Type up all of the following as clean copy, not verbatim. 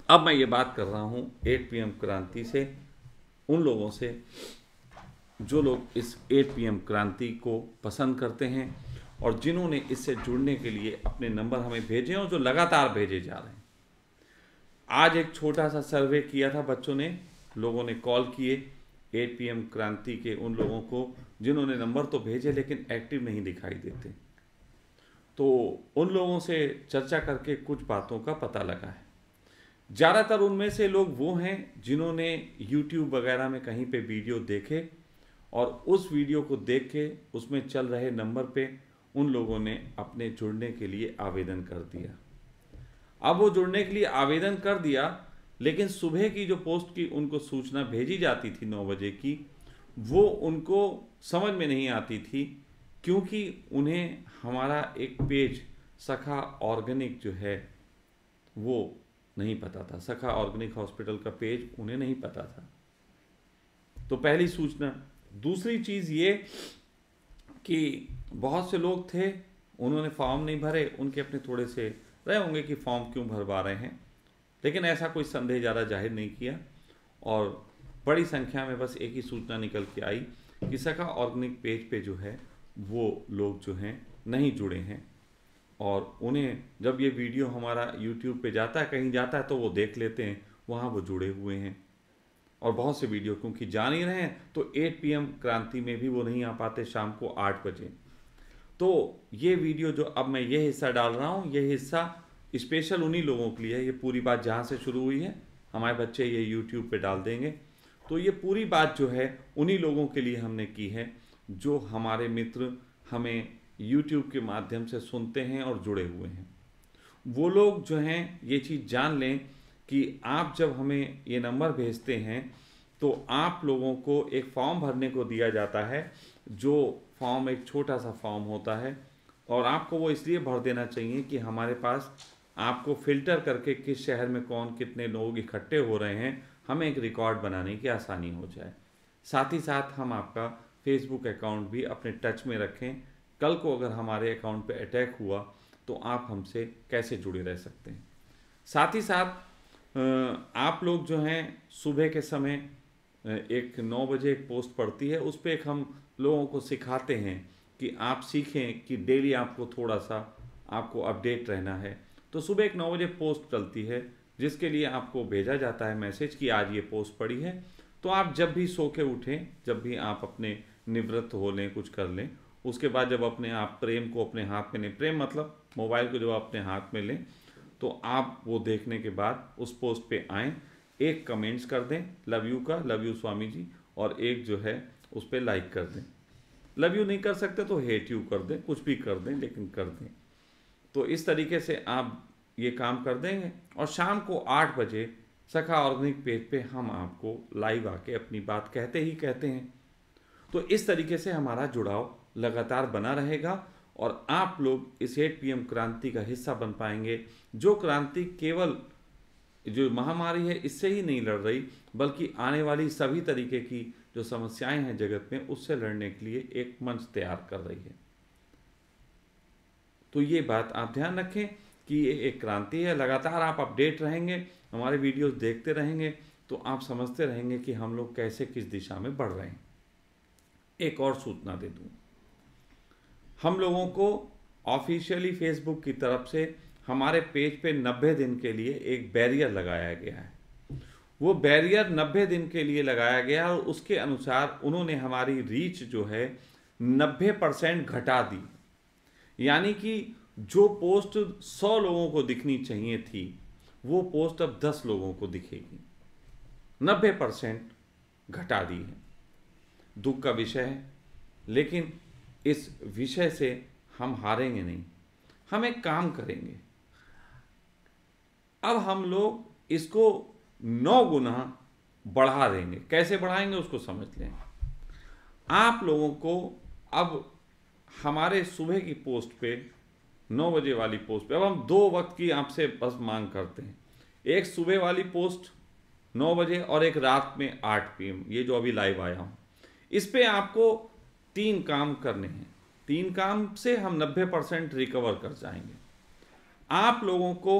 अब मैं ये बात कर रहा हूँ 8 PM क्रांति से, उन लोगों से जो लोग इस 8 PM क्रांति को पसंद करते हैं और जिन्होंने इससे जुड़ने के लिए अपने नंबर हमें भेजे और जो लगातार भेजे जा रहे हैं। आज एक छोटा सा सर्वे किया था बच्चों ने, लोगों ने कॉल किए 8 PM क्रांति के उन लोगों को जिन्होंने नंबर तो भेजे लेकिन एक्टिव नहीं दिखाई देते। तो उन लोगों से चर्चा करके कुछ बातों का पता लगा है। ज़्यादातर उनमें से लोग वो हैं जिन्होंने YouTube वगैरह में कहीं पे वीडियो देखे और उस वीडियो को देख के उसमें चल रहे नंबर पे उन लोगों ने अपने जुड़ने के लिए आवेदन कर दिया। अब वो जुड़ने के लिए आवेदन कर दिया, लेकिन सुबह की जो पोस्ट की उनको सूचना भेजी जाती थी 9 बजे की, वो उनको समझ में नहीं आती थी, क्योंकि उन्हें हमारा एक पेज सखा ऑर्गेनिक जो है वो नहीं पता था। सखा ऑर्गेनिक हॉस्पिटल का पेज उन्हें नहीं पता था। तो पहली सूचना। दूसरी चीज़ ये कि बहुत से लोग थे, उन्होंने फॉर्म नहीं भरे, उनके अपने थोड़े से रहे होंगे कि फॉर्म क्यों भरवा रहे हैं, लेकिन ऐसा कोई संदेह ज़्यादा जाहिर नहीं किया और बड़ी संख्या में बस एक ही सूचना निकल के आई कि सखा ऑर्गेनिक पेज पे जो है वो लोग जो हैं नहीं जुड़े हैं। और उन्हें जब ये वीडियो हमारा YouTube पे जाता है, कहीं जाता है, तो वो देख लेते हैं वहाँ वो जुड़े हुए हैं। और बहुत से वीडियो क्योंकि जान ही रहे हैं, तो 8 PM क्रांति में भी वो नहीं आ पाते शाम को 8 बजे। तो ये वीडियो जो अब मैं ये हिस्सा डाल रहा हूँ, ये हिस्सा स्पेशल उन्हीं लोगों के लिए है। ये पूरी बात जहाँ से शुरू हुई है, हमारे बच्चे ये YouTube पे डाल देंगे। तो ये पूरी बात जो है उन्हीं लोगों के लिए हमने की है जो हमारे मित्र हमें YouTube के माध्यम से सुनते हैं और जुड़े हुए हैं। वो लोग जो हैं ये चीज़ जान लें कि आप जब हमें ये नंबर भेजते हैं तो आप लोगों को एक फॉर्म भरने को दिया जाता है, जो फॉर्म एक छोटा सा फॉर्म होता है और आपको वो इसलिए भर देना चाहिए कि हमारे पास आपको फिल्टर करके किस शहर में कौन कितने लोग इकट्ठे हो रहे हैं, हमें एक रिकॉर्ड बनाने की आसानी हो जाए। साथ ही साथ हम आपका फेसबुक अकाउंट भी अपने टच में रखें। कल को अगर हमारे अकाउंट पे अटैक हुआ तो आप हमसे कैसे जुड़े रह सकते हैं। साथ ही साथ आप लोग जो हैं सुबह के समय एक 9 बजे एक पोस्ट पड़ती है, उस पर एक हम लोगों को सिखाते हैं कि आप सीखें कि डेली आपको थोड़ा सा आपको अपडेट रहना है। तो सुबह एक 9 बजे पोस्ट चलती है जिसके लिए आपको भेजा जाता है मैसेज कि आज ये पोस्ट पड़ी है। तो आप जब भी सो के उठें, जब भी आप अपने निवृत्त हो लें, कुछ कर लें, उसके बाद जब अपने आप प्रेम को अपने हाथ में लें, प्रेम मतलब मोबाइल को जब अपने हाथ में लें, तो आप वो देखने के बाद उस पोस्ट पे आएँ, एक कमेंट्स कर दें लव यू का, लव यू स्वामी जी, और एक जो है उस पर लाइक कर दें। लव यू नहीं कर सकते तो हेट यू कर दें, कुछ भी कर दें लेकिन कर दें। तो इस तरीके से आप ये काम कर देंगे और शाम को 8 बजे सखा ऑर्गेनिक पेज पे हम आपको लाइव आके अपनी बात कहते ही कहते हैं। तो इस तरीके से हमारा जुड़ाव लगातार बना रहेगा और आप लोग इस 8 PM क्रांति का हिस्सा बन पाएंगे, जो क्रांति केवल जो महामारी है इससे ही नहीं लड़ रही, बल्कि आने वाली सभी तरीके की जो समस्याएं हैं जगत में उससे लड़ने के लिए एक मंच तैयार कर रही है। तो ये बात आप ध्यान रखें कि ये एक क्रांति है। लगातार आप अपडेट रहेंगे, हमारे वीडियोस देखते रहेंगे, तो आप समझते रहेंगे कि हम लोग कैसे किस दिशा में बढ़ रहे हैं। एक और सूचना दे दूं, हम लोगों को ऑफिशियली फेसबुक की तरफ से हमारे पेज पे 90 दिन के लिए एक बैरियर लगाया गया है। वो बैरियर 90 दिन के लिए लगाया गया और उसके अनुसार उन्होंने हमारी रीच जो है 90% घटा दी। यानी कि जो पोस्ट 100 लोगों को दिखनी चाहिए थी, वो पोस्ट अब 10 लोगों को दिखेगी। 90% घटा दी है। दुख का विषय है, लेकिन इस विषय से हम हारेंगे नहीं, हम एक काम करेंगे। अब हम लोग इसको 9 गुना बढ़ा देंगे। कैसे बढ़ाएंगे उसको समझ लें। आप लोगों को अब हमारे सुबह की पोस्ट पे 9 बजे वाली पोस्ट पे अब हम 2 वक्त की आपसे बस मांग करते हैं। एक सुबह वाली पोस्ट 9 बजे और एक रात में 8 PM, ये जो अभी लाइव आया हूँ, इस पे आपको 3 काम करने हैं। 3 काम से हम 90% रिकवर कर जाएंगे। आप लोगों को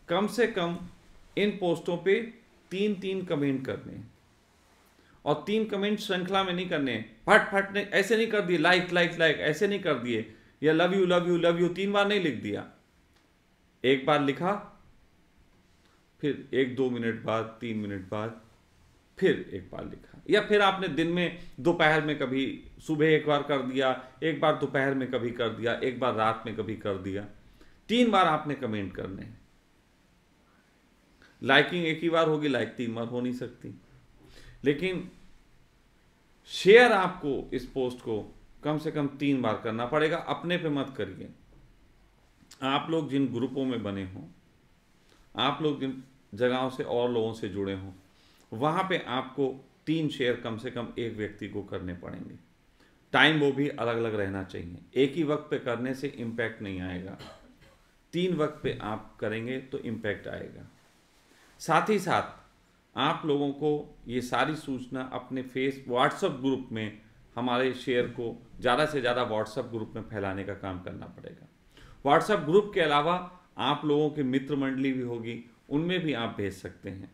कम से कम इन पोस्टों पे 3-3 कमेंट करने हैं, और 3 कमेंट श्रृंखला में नहीं करने हैं, फट फट नहीं, ऐसे नहीं कर दिए लाइक लाइक लाइक, ऐसे नहीं कर दिए, या love you love you love you 3 बार नहीं लिख दिया। एक बार लिखा, फिर 1-2 मिनट बाद, 3 मिनट बाद फिर एक बार लिखा, या फिर आपने दिन में दोपहर में कभी सुबह एक बार कर दिया, एक बार दोपहर में कभी कर दिया, एक बार रात में कभी कर दिया। 3 बार आपने कमेंट करने हैं। लाइकिंग एक ही बार होगी, लाइक 3 बार हो नहीं सकती। लेकिन शेयर आपको इस पोस्ट को कम से कम 3 बार करना पड़ेगा। अपने पे मत करिए। आप लोग जिन ग्रुपों में बने हों, आप लोग जिन जगहों से और लोगों से जुड़े हों, वहाँ पे आपको 3 शेयर कम से कम एक व्यक्ति को करने पड़ेंगे। टाइम वो भी अलग अलग रहना चाहिए। एक ही वक्त पे करने से इम्पैक्ट नहीं आएगा, 3 वक्त पे आप करेंगे तो इम्पैक्ट आएगा। साथ ही साथ आप लोगों को ये सारी सूचना अपने व्हाट्सएप ग्रुप में, हमारे शेयर को ज़्यादा से ज़्यादा व्हाट्सएप ग्रुप में फैलाने का काम करना पड़ेगा। व्हाट्सएप ग्रुप के अलावा आप लोगों की मित्र मंडली भी होगी, उनमें भी आप भेज सकते हैं,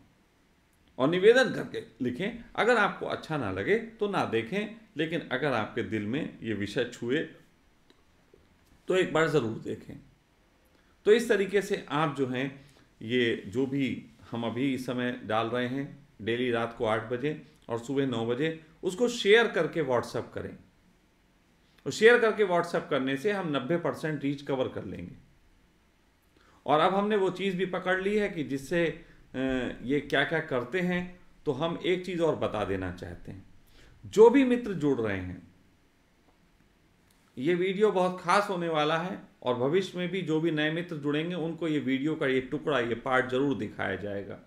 और निवेदन करके लिखें। अगर आपको अच्छा ना लगे तो ना देखें, लेकिन अगर आपके दिल में ये विषय छुए तो एक बार ज़रूर देखें। तो इस तरीके से आप जो हैं, ये जो भी हम अभी इस समय डाल रहे हैं, डेली रात को 8 बजे और सुबह 9 बजे, उसको शेयर करके व्हाट्सएप करें। और शेयर करके व्हाट्सएप करने से हम 90% रीच कवर कर लेंगे। और अब हमने वो चीज़ भी पकड़ ली है कि जिससे ये क्या क्या करते हैं। तो हम एक चीज़ और बता देना चाहते हैं, जो भी मित्र जुड़ रहे हैं, ये वीडियो बहुत खास होने वाला है, और भविष्य में भी जो भी नए मित्र जुड़ेंगे उनको ये वीडियो का ये टुकड़ा, ये पार्ट जरूर दिखाया जाएगा।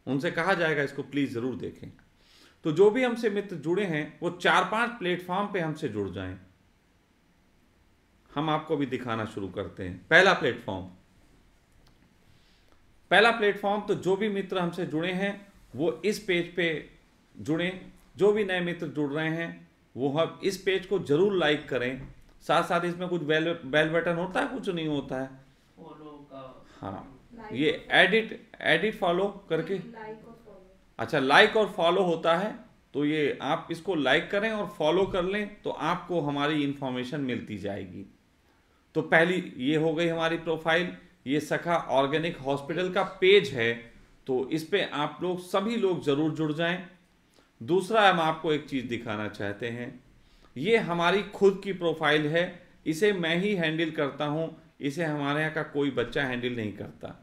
उनसे कहा जाएगा इसको प्लीज़ ज़रूर देखें। तो जो भी हमसे मित्र जुड़े हैं वो 4-5 प्लेटफॉर्म पे हमसे जुड़ जाएं। हम आपको भी दिखाना शुरू करते हैं। पहला प्लेटफॉर्म, तो जो भी मित्र हमसे जुड़े हैं वो इस पेज पे जुड़ें। जो भी नए मित्र जुड़ रहे हैं वो हम इस पेज को जरूर लाइक करें। साथ साथ इसमें कुछ बेल बटन होता है, कुछ नहीं होता है, फॉलो का। हाँ, ये एडिट फॉलो करके, अच्छा लाइक और फॉलो होता है। तो ये आप इसको लाइक करें और फॉलो कर लें, तो आपको हमारी इंफॉर्मेशन मिलती जाएगी। तो पहली ये हो गई हमारी प्रोफाइल। ये सखा ऑर्गेनिक हॉस्पिटल का पेज है, तो इस पे आप लोग सभी लोग जरूर जुड़ जाएं। दूसरा, हम आपको एक चीज़ दिखाना चाहते हैं। ये हमारी खुद की प्रोफाइल है, इसे मैं ही हैंडल करता हूँ, इसे हमारे यहाँ का कोई बच्चा हैंडल नहीं करता।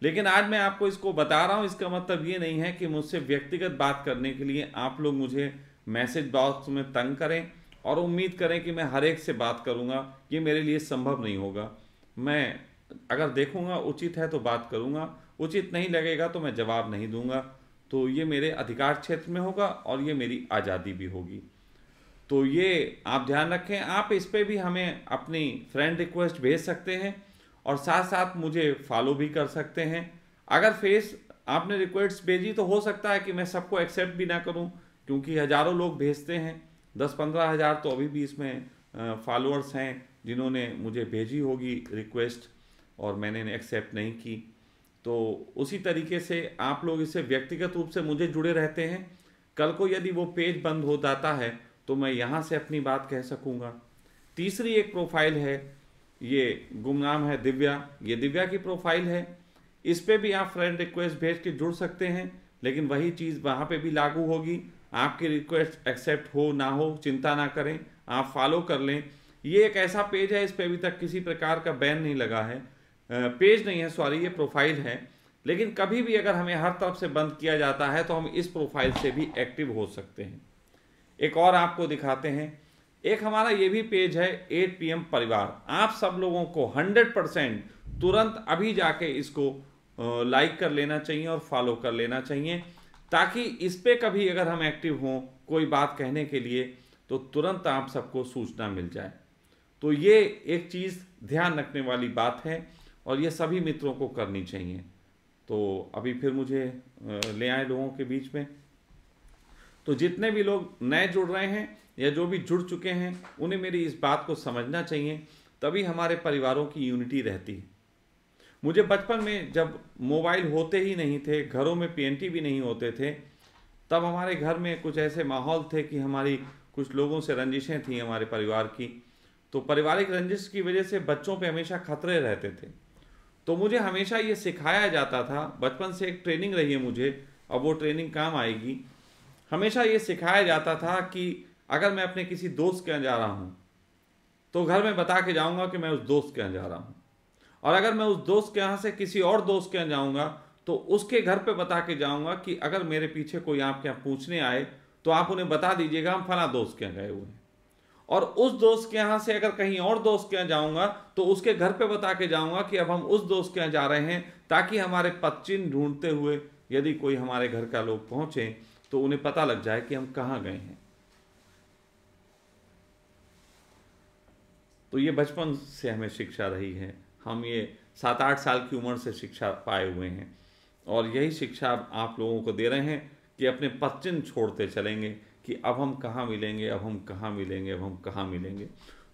लेकिन आज मैं आपको इसको बता रहा हूँ, इसका मतलब ये नहीं है कि मुझसे व्यक्तिगत बात करने के लिए आप लोग मुझे मैसेज बॉक्स में तंग करें और उम्मीद करें कि मैं हर एक से बात करूँगा। ये मेरे लिए संभव नहीं होगा। मैं अगर देखूँगा उचित है तो बात करूँगा, उचित नहीं लगेगा तो मैं जवाब नहीं दूंगा। तो ये मेरे अधिकार क्षेत्र में होगा और ये मेरी आज़ादी भी होगी। तो ये आप ध्यान रखें। आप इस पे भी हमें अपनी फ्रेंड रिक्वेस्ट भेज सकते हैं और साथ साथ मुझे फॉलो भी कर सकते हैं। अगर आपने रिक्वेस्ट भेजी तो हो सकता है कि मैं सबको एक्सेप्ट भी ना करूं, क्योंकि हज़ारों लोग भेजते हैं। 10-15 हज़ार तो अभी भी इसमें फॉलोअर्स हैं जिन्होंने मुझे भेजी होगी रिक्वेस्ट और मैंने एक्सेप्ट नहीं की। तो उसी तरीके से आप लोग इससे व्यक्तिगत रूप से मुझे जुड़े रहते हैं। कल को यदि वो पेज बंद हो जाता है तो मैं यहाँ से अपनी बात कह सकूँगा। तीसरी एक प्रोफाइल है, ये गुमनाम है दिव्या, ये दिव्या की प्रोफाइल है। इस पे भी आप फ्रेंड रिक्वेस्ट भेज के जुड़ सकते हैं, लेकिन वही चीज़ वहाँ पे भी लागू होगी। आपकी रिक्वेस्ट एक्सेप्ट हो ना हो चिंता ना करें, आप फॉलो कर लें। ये एक ऐसा पेज है, इस पर अभी तक किसी प्रकार का बैन नहीं लगा है, पेज नहीं है सॉरी, ये प्रोफाइल है। लेकिन कभी भी अगर हमें हर तरफ से बंद किया जाता है तो हम इस प्रोफाइल से भी एक्टिव हो सकते हैं। एक और आपको दिखाते हैं, एक हमारा ये भी पेज है 8 PM परिवार। आप सब लोगों को 100% तुरंत अभी जाके इसको लाइक कर लेना चाहिए और फॉलो कर लेना चाहिए, ताकि इस पे कभी अगर हम एक्टिव हों कोई बात कहने के लिए तो तुरंत आप सबको सूचना मिल जाए। तो ये एक चीज़ ध्यान रखने वाली बात है और ये सभी मित्रों को करनी चाहिए। तो अभी फिर मुझे ले आए लोगों के बीच में। तो जितने भी लोग नए जुड़ रहे हैं या जो भी जुड़ चुके हैं उन्हें मेरी इस बात को समझना चाहिए, तभी हमारे परिवारों की यूनिटी रहती है। मुझे बचपन में जब मोबाइल होते ही नहीं थे, घरों में पीएनटी भी नहीं होते थे, तब हमारे घर में कुछ ऐसे माहौल थे कि हमारी कुछ लोगों से रंजिशें थी हमारे परिवार की। तो पारिवारिक रंजिश की वजह से बच्चों पे हमेशा खतरे रहते थे। तो मुझे हमेशा ये सिखाया जाता था, बचपन से एक ट्रेनिंग रही है मुझे, अब वो ट्रेनिंग काम आएगी। हमेशा ये सिखाया जाता था कि अगर मैं अपने किसी दोस्त के यहाँ जा रहा हूँ तो घर में बता के जाऊँगा कि मैं उस दोस्त के यहाँ जा रहा हूँ, और अगर मैं उस दोस्त के यहाँ से किसी और दोस्त के यहाँ जाऊँगा तो उसके घर पे बता के जाऊँगा कि अगर मेरे पीछे कोई आपके यहाँ पूछने आए तो आप उन्हें बता दीजिएगा हम फला दोस्त के यहाँ गए हुए हैं। और उस दोस्त के यहाँ से अगर कहीं और दोस्त के यहाँ जाऊँगा तो उसके घर पे बता के जाऊँगा कि अब हम उस दोस्त के यहाँ जा रहे हैं, ताकि हमारे पदचिह्न ढूंढते हुए यदि कोई हमारे घर का लोग पहुँचे तो उन्हें पता लग जाए कि हम कहाँ गए हैं। तो ये बचपन से हमें शिक्षा रही है, हम ये 7-8 साल की उम्र से शिक्षा पाए हुए हैं, और यही शिक्षा आप लोगों को दे रहे हैं कि अपने पदचिह्न छोड़ते चलेंगे कि अब हम कहाँ मिलेंगे, अब हम कहाँ मिलेंगे, अब हम कहाँ मिलेंगे।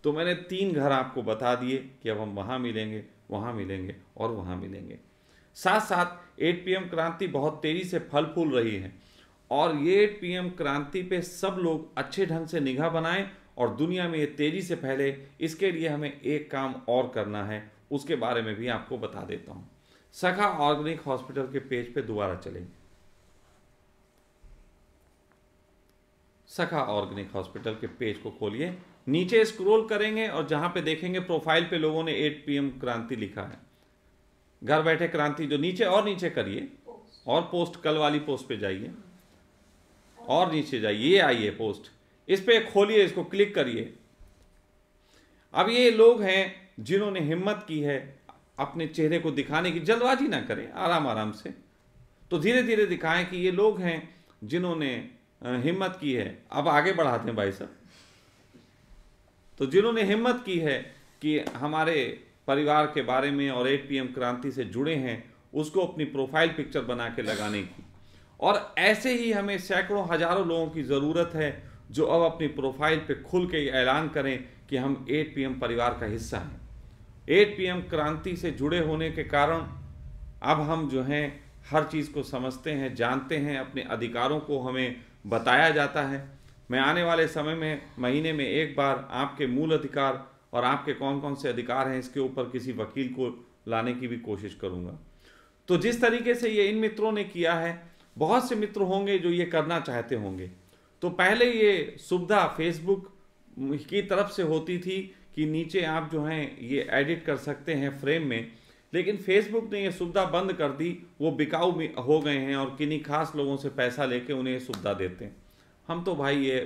तो मैंने 3 घर आपको बता दिए कि अब हम वहाँ मिलेंगे, वहाँ मिलेंगे और वहाँ मिलेंगे। साथ साथ 8 PM क्रांति बहुत तेज़ी से फल फूल रही है, और ये 8 PM क्रांति पे सब लोग अच्छे ढंग से निगाह बनाएं और दुनिया में ये तेज़ी से फैले। इसके लिए हमें एक काम और करना है, उसके बारे में भी आपको बता देता हूँ। सखा ऑर्गेनिक हॉस्पिटल के पेज पे दोबारा चलेंगे। सखा ऑर्गेनिक हॉस्पिटल के पेज को खोलिए, नीचे स्क्रॉल करेंगे और जहां पे देखेंगे प्रोफाइल पे लोगों ने 8 PM क्रांति लिखा है, घर बैठे क्रांति, जो नीचे और नीचे करिए और पोस्ट, कल वाली पोस्ट पे जाइए और नीचे जाइए, ये आई है पोस्ट, इस पे खोलिए, इसको क्लिक करिए। अब ये लोग हैं जिन्होंने हिम्मत की है अपने चेहरे को दिखाने की, जल्दबाजी ना करें, आराम आराम से, तो धीरे धीरे दिखाएं कि ये लोग हैं जिन्होंने हिम्मत की है। अब आगे बढ़ाते हैं भाई साहब। तो जिन्होंने हिम्मत की है कि हमारे परिवार के बारे में और 8 PM क्रांति से जुड़े हैं, उसको अपनी प्रोफाइल पिक्चर बना के लगाने की। और ऐसे ही हमें सैकड़ों हजारों लोगों की ज़रूरत है जो अब अपनी प्रोफाइल पे खुल के ऐलान करें कि हम 8 PM परिवार का हिस्सा हैं। 8 PM क्रांति से जुड़े होने के कारण अब हम जो हैं हर चीज़ को समझते हैं, जानते हैं, अपने अधिकारों को हमें बताया जाता है। मैं आने वाले समय में महीने में एक बार आपके मूल अधिकार और आपके कौन कौन से अधिकार हैं इसके ऊपर किसी वकील को लाने की भी कोशिश करूंगा। तो जिस तरीके से ये इन मित्रों ने किया है, बहुत से मित्र होंगे जो ये करना चाहते होंगे। तो पहले ये सुविधा फेसबुक की तरफ से होती थी कि नीचे आप जो हैं ये एडिट कर सकते हैं फ्रेम में, लेकिन फेसबुक ने ये सुविधा बंद कर दी, वो बिकाऊ हो गए हैं और किन्हीं खास लोगों से पैसा लेके उन्हें ये सुविधा देते हैं। हम तो भाई ये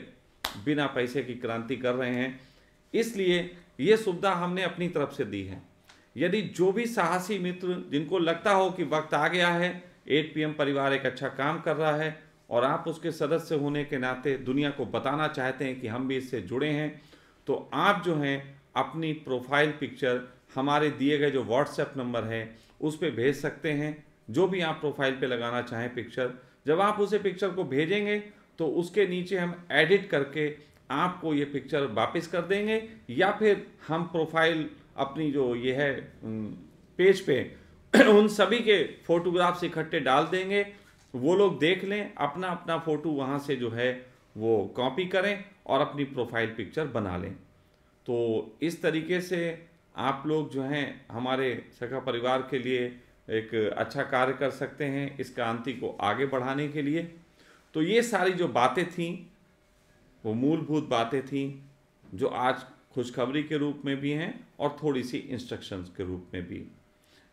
बिना पैसे की क्रांति कर रहे हैं, इसलिए ये सुविधा हमने अपनी तरफ से दी है। यदि जो भी साहसी मित्र जिनको लगता हो कि वक्त आ गया है, 8 PM परिवार एक अच्छा काम कर रहा है और आप उसके सदस्य होने के नाते दुनिया को बताना चाहते हैं कि हम भी इससे जुड़े हैं, तो आप जो हैं अपनी प्रोफाइल पिक्चर हमारे दिए गए जो व्हाट्सएप नंबर है उस पर भेज सकते हैं। जो भी आप प्रोफाइल पे लगाना चाहें पिक्चर, जब आप उसे पिक्चर को भेजेंगे तो उसके नीचे हम एडिट करके आपको ये पिक्चर वापस कर देंगे, या फिर हम प्रोफाइल अपनी जो ये है पेज पे उन सभी के फोटोग्राफ्स इकट्ठे डाल देंगे। वो लोग देख लें, अपना अपना फ़ोटो वहाँ से जो है वो कॉपी करें और अपनी प्रोफाइल पिक्चर बना लें। तो इस तरीके से आप लोग जो हैं हमारे सखा परिवार के लिए एक अच्छा कार्य कर सकते हैं इस क्रांति को आगे बढ़ाने के लिए। तो ये सारी जो बातें थीं वो मूलभूत बातें थीं जो आज खुशखबरी के रूप में भी हैं और थोड़ी सी इंस्ट्रक्शंस के रूप में भी।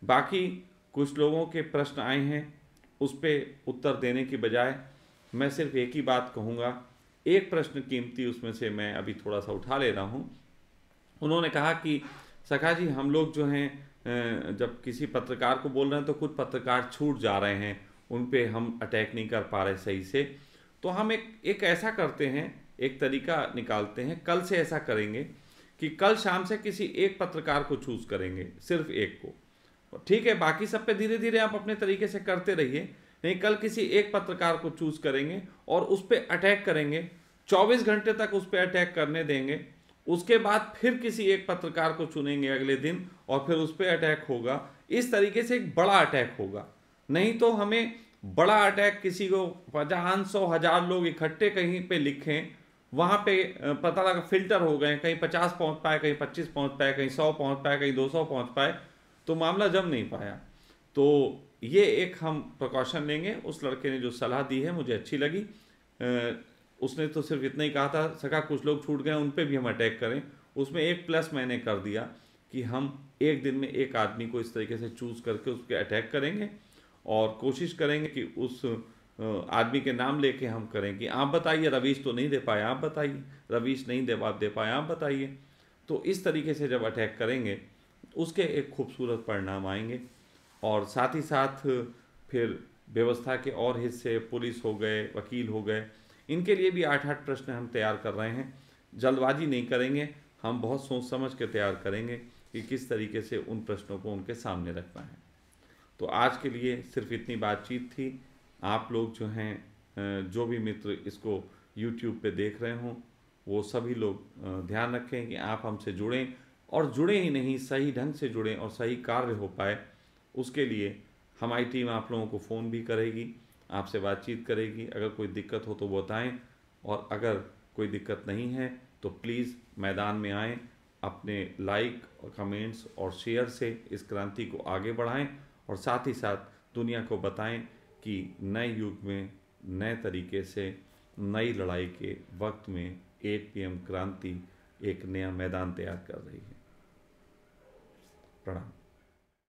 बाकी कुछ लोगों के प्रश्न आए हैं, उस पर उत्तर देने की बजाय मैं सिर्फ एक ही बात कहूँगा। एक प्रश्न कीमती उसमें से मैं अभी थोड़ा सा उठा ले रहा हूँ। उन्होंने कहा कि सखा जी हम लोग जो हैं जब किसी पत्रकार को बोल रहे हैं तो कुछ पत्रकार छूट जा रहे हैं, उन पे हम अटैक नहीं कर पा रहे सही से, तो हम एक ऐसा करते हैं, एक तरीका निकालते हैं, कल से ऐसा करेंगे कि कल शाम से किसी एक पत्रकार को चूज़ करेंगे, सिर्फ एक को, ठीक है, बाकी सब पे धीरे धीरे आप अपने तरीके से करते रहिए, नहीं कल किसी एक पत्रकार को चूज़ करेंगे और उस पर अटैक करेंगे, 24 घंटे तक उस पर अटैक करने देंगे। उसके बाद फिर किसी एक पत्रकार को चुनेंगे अगले दिन और फिर उस पर अटैक होगा। इस तरीके से एक बड़ा अटैक होगा। नहीं तो हमें बड़ा अटैक किसी को 500-1000 लोग इकट्ठे कहीं पे लिखें, वहां पे पता लगा फिल्टर हो गए, कहीं 50 पहुंच पाए, कहीं 25 पहुंच पाए, कहीं 100 पहुंच पाए, कहीं 200 पहुंच पाए, तो मामला जम नहीं पाया। तो ये एक हम प्रिकॉशन लेंगे। उस लड़के ने जो सलाह दी है मुझे अच्छी लगी। उसने तो सिर्फ इतना ही कहा था, सका कुछ लोग छूट गए उन पे भी हम अटैक करें। उसमें एक प्लस मैंने कर दिया कि हम एक दिन में एक आदमी को इस तरीके से चूज़ करके उस पर अटैक करेंगे और कोशिश करेंगे कि उस आदमी के नाम लेके हम करें कि आप बताइए, रवीश तो नहीं दे पाए, आप बताइए, रवीश नहीं दे पाए, आप बताइए। तो इस तरीके से जब अटैक करेंगे उसके एक खूबसूरत परिणाम आएंगे। और साथ ही साथ फिर व्यवस्था के और हिस्से, पुलिस हो गए, वकील हो गए, इनके लिए भी 8-8 प्रश्न हम तैयार कर रहे हैं। जल्दबाजी नहीं करेंगे, हम बहुत सोच समझ के तैयार करेंगे कि किस तरीके से उन प्रश्नों को उनके सामने रखना है। तो आज के लिए सिर्फ इतनी बातचीत थी। आप लोग जो हैं, जो भी मित्र इसको YouTube पे देख रहे हों, वो सभी लोग ध्यान रखें कि आप हमसे जुड़ें, और जुड़े ही नहीं, सही ढंग से जुड़ें और सही कार्य हो पाए। उसके लिए हमारी टीम आप लोगों को फ़ोन भी करेगी, आपसे बातचीत करेगी। अगर कोई दिक्कत हो तो बताएं, और अगर कोई दिक्कत नहीं है तो प्लीज़ मैदान में आएँ, अपने लाइक और कमेंट्स और शेयर से इस क्रांति को आगे बढ़ाएं, और साथ ही साथ दुनिया को बताएं कि नए युग में, नए तरीके से, नई लड़ाई के वक्त में 8 PM क्रांति एक नया मैदान तैयार कर रही है। प्रणाम।